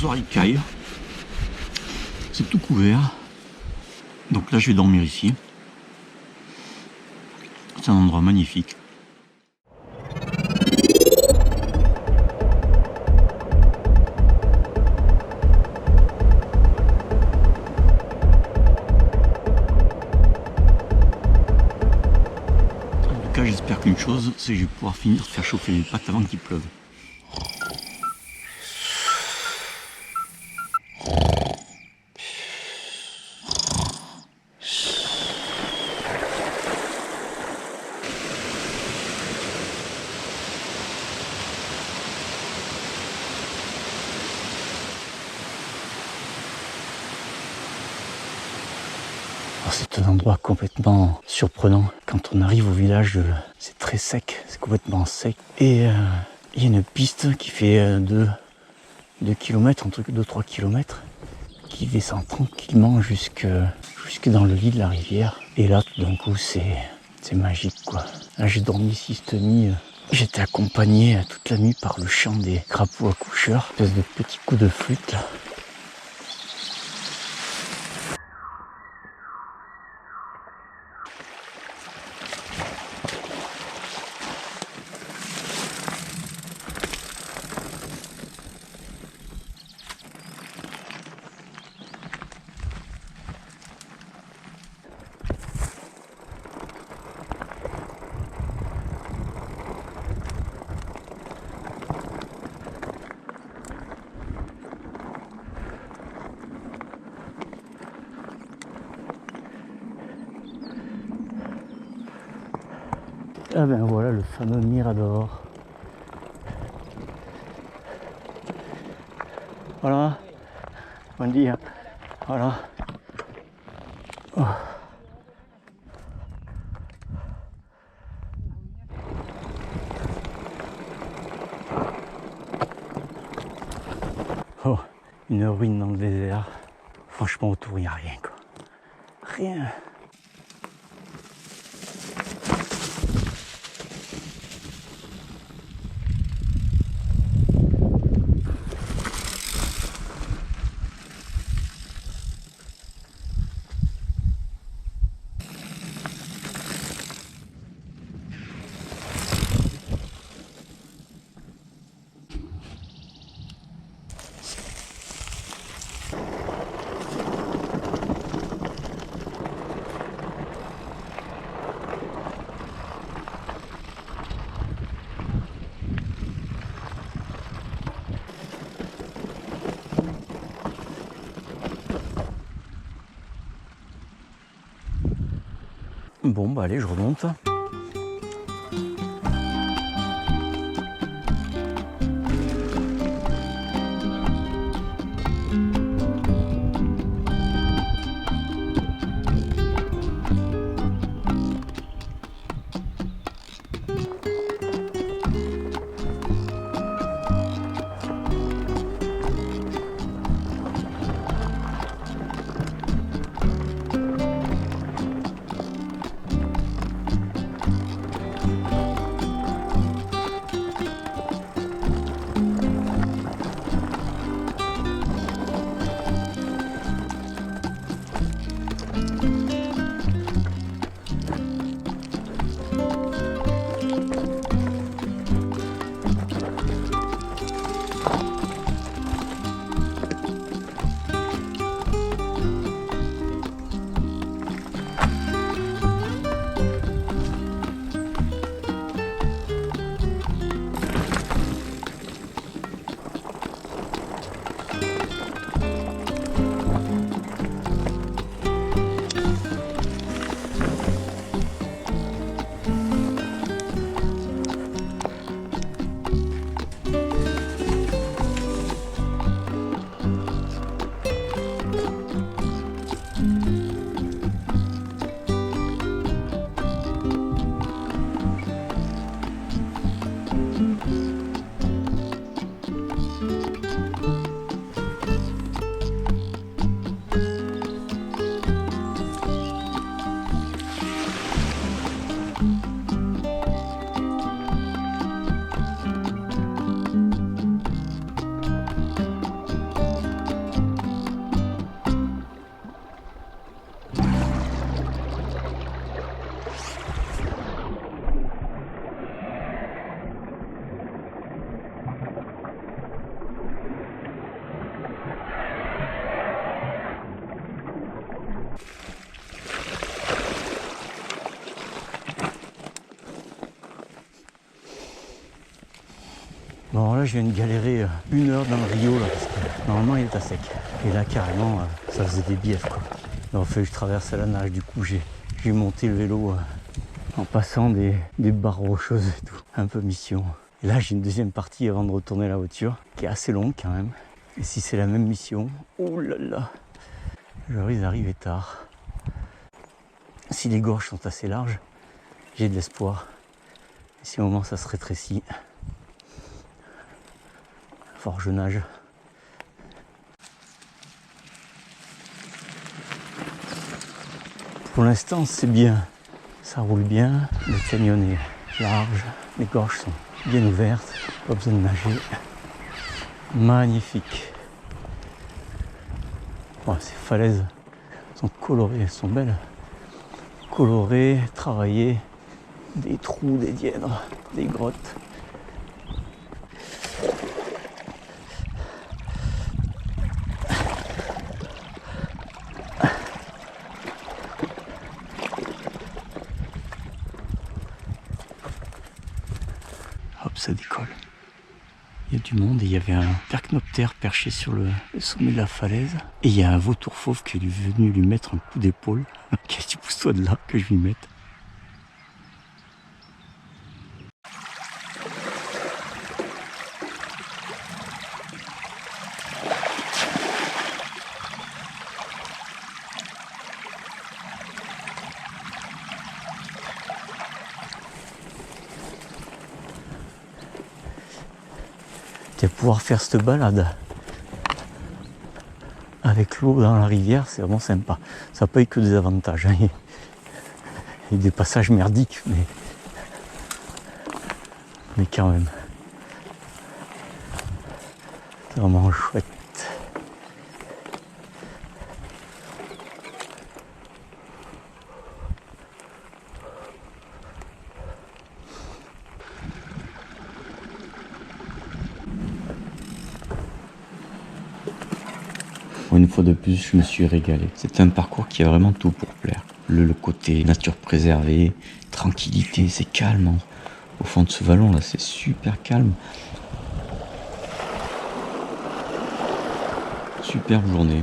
soir il caille. C'est tout couvert. Donc là je vais dormir ici. C'est un endroit magnifique. En tout cas j'espère qu'une chose, c'est que je vais pouvoir finir de faire chauffer mes pâtes avant qu'il pleuve. C'est un endroit complètement surprenant. Quand on arrive au village, c'est très sec, c'est complètement sec. Et il y a une piste qui fait 2 km, entre 2-3 km, qui descend tranquillement jusque dans le lit de la rivière. Et là, tout d'un coup, c'est magique, quoi. Là, j'ai dormi ici cette nuit. J'étais accompagné toute la nuit par le chant des crapauds accoucheurs, une espèce de petits coups de flûte, là. Ah ben voilà le fameux mirador. Voilà. Bon dia. Voilà. Oh. Oh, une ruine dans le désert. Franchement autour il n'y a rien quoi. Rien. Bon bah allez je remonte. Bon là je viens de galérer 1 heure dans le Rio là, parce que normalement il est à sec. Et là carrément ça faisait des biefs quoi. Il aurait fallu que je traverse à la nage, du coup j'ai monté le vélo en passant des barres rocheuses et tout. Un peu mission. Et là j'ai une deuxième partie avant de retourner la voiture, qui est assez longue quand même. Et si c'est la même mission, oh là là, je risque d'arriver tard. Si les gorges sont assez larges, j'ai de l'espoir. Et si au moment ça se rétrécit, fort je nage. Pour l'instant c'est bien, ça roule bien, le canyon est large, les gorges sont bien ouvertes, pas besoin de nager. Magnifique. Oh, ces falaises sont colorées, elles sont belles. Colorées, travaillées, des trous, des dièdres, des grottes. Hop, ça décolle. Il y a du monde et il y avait un percnoptère perché sur le sommet de la falaise. Et il y a un vautour fauve qui est venu lui mettre un coup d'épaule. Qui a dit pousse-toi de là que je lui mette. Tu vas pouvoir faire cette balade avec l'eau dans la rivière, c'est vraiment sympa. Ça n'a pas eu que des avantages. Hein. Il y a eu des passages merdiques, mais quand même. C'est vraiment chouette. Une fois de plus, je me suis régalé. C'est un parcours qui a vraiment tout pour plaire. Le côté nature préservée, tranquillité, c'est calme. Hein. Au fond de ce vallon là, c'est super calme. Superbe journée.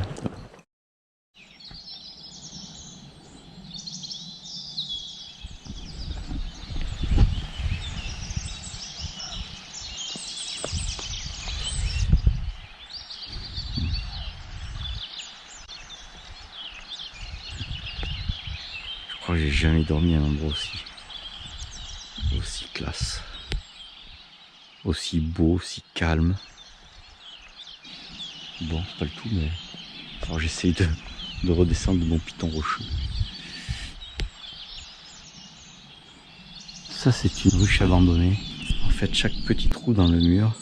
Je crois que j'ai jamais dormi à un endroit aussi classe, aussi beau, aussi calme. Bon, c'est pas le tout, mais alors j'essaye de redescendre de mon piton rocheux. Ça, c'est une ruche abandonnée. En fait, chaque petit trou dans le mur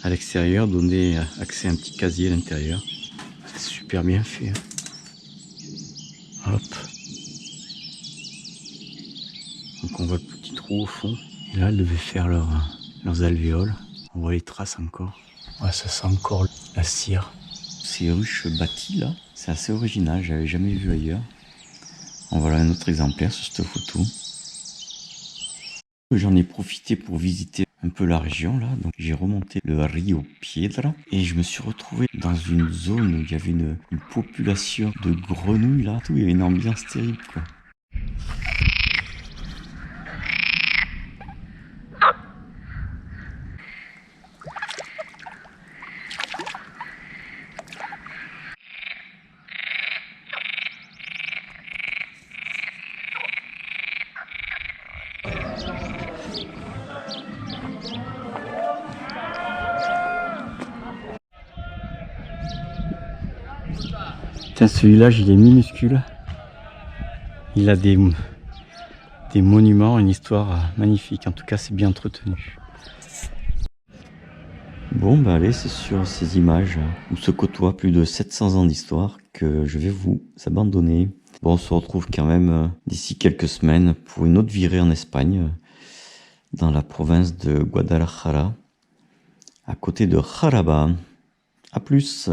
à l'extérieur donnait accès à un petit casier à l'intérieur. C'est super bien fait. Hein. Hop. Donc on voit le petit trou au fond. Et là, elles devaient faire leurs alvéoles. On voit les traces encore. Ouais, ça sent encore la cire. Ces ruches bâties là, c'est assez original, j'avais jamais vu ailleurs. En voilà un autre exemplaire sur cette photo. J'en ai profité pour visiter un peu la région là, donc j'ai remonté le Rio Piedra et je me suis retrouvé dans une zone où il y avait une population de grenouilles là, tout, il y avait une ambiance terrible quoi. Tiens, ce village il est minuscule. Il a des monuments, une histoire magnifique. En tout cas, c'est bien entretenu. Bon, bah allez, c'est sur ces images où se côtoient plus de 700 ans d'histoire que je vais vous abandonner. Bon, on se retrouve quand même d'ici quelques semaines pour une autre virée en Espagne, dans la province de Guadalajara, à côté de Jaraba. À plus!